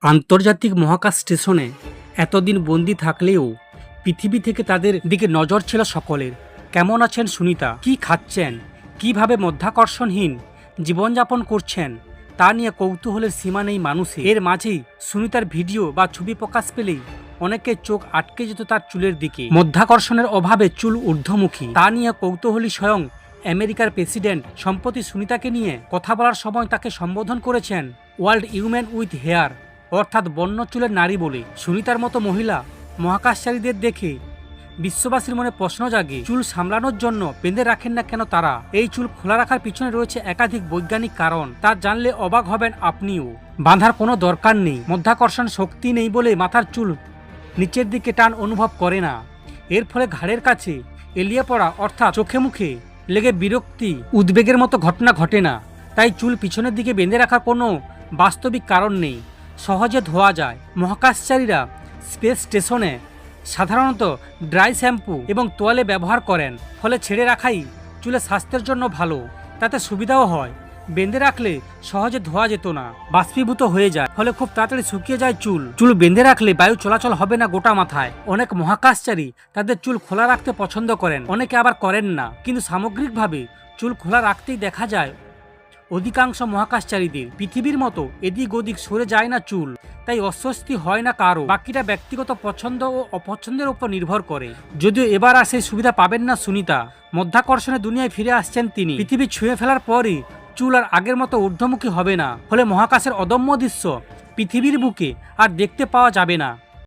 আন্তর্জাতিক মহাকাশ স্টেশনে এতদিন বন্দি থাকলেও পৃথিবী থেকে তাদের দিকে নজর ছিল সকলের। কেমন আছেন সুনিতা, কি খাচ্ছেন, কিভাবে মধ্যাকর্ষণহীন জীবনযাপন করছেন তা নিয়ে কৌতূহলের সীমা নেই মানুষের। এর মাঝেই সুনিতার ভিডিও বা ছবি প্রকাশ পেলেই অনেকের চোখ আটকে যেত তার চুলের দিকে। মধ্যাকর্ষণের অভাবে চুল ঊর্ধ্বমুখী, তা নিয়ে কৌতূহলী স্বয়ং আমেরিকার প্রেসিডেন্ট সম্প্রতি সুনিতাকে নিয়ে কথা বলার সময় তাকে সম্বোধন করেছেন ওয়ার্ল্ড উইমেন উইথ হেয়ার, অর্থাৎ বন্য চুলের নারী বলে। সুনিতার মতো মহিলা মহাকাশচারীদের দেখে বিশ্ববাসীর মনে প্রশ্ন জাগে, চুল সামলানোর জন্য বেঁধে রাখেন না কেন তারা? এই চুল খোলা রাখার পিছনে রয়েছে একাধিক বৈজ্ঞানিক কারণ, তা জানলে অবাক হবেন আপনিও। বাঁধার কোনো দরকার নেই, মধ্যাকর্ষণ শক্তি নেই বলে মাথার চুল নিচের দিকে টান অনুভব করে না। এর ফলে ঘাড়ের কাছে এলিয়ে পড়া অর্থাৎ চোখে মুখে লেগে বিরক্তি, উদ্বেগের মতো ঘটনা ঘটে না। তাই চুল পিছনের দিকে বেঁধে রাখার কোনো বাস্তবিক কারণ নেই, সহজে ধোয়া যায়। মহাকাশচারীরা স্পেস স্টেশনে সাধারণত ড্রাই শ্যাম্পু এবং তোয়ালে ব্যবহার করেন, ফলে ছেড়ে রাখাই চুলের স্বাস্থ্যের জন্য ভালো। তাতে সুবিধাও হয়, বেঁধে রাখলে সহজে ধোয়া যেত না, বাষ্পীভূত হয়ে যায়, ফলে খুব তাড়াতাড়ি শুকিয়ে যায় চুল। চুল বেঁধে রাখলে বায়ু চলাচল হবে না গোটা মাথায়। অনেক মহাকাশচারী তাদের চুল খোলা রাখতে পছন্দ করেন, অনেকে আবার করেন না, কিন্তু সামগ্রিকভাবে চুল খোলা রাখতেই দেখা যায় অধিকাংশ মহাকাশচারীদের। পৃথিবীর মতো এদিক ওদিক সরে যায় না চুল, তাই অস্বস্তি হয় না কারো। বাকিটা ব্যক্তিগত পছন্দ ও অপছন্দের উপর নির্ভর করে। যদিও এবার আর সেই সুবিধা পাবেন না সুনিতা। মধ্যাকর্ষণের দুনিয়ায় ফিরে আসছেন তিনি। পৃথিবী ছুঁয়ে ফেলার পরই চুল আর আগের মতো ঊর্ধ্বমুখী হবে না, ফলে মহাকাশের অদম্য দৃশ্য পৃথিবীর বুকে আর দেখতে পাওয়া যাবে না।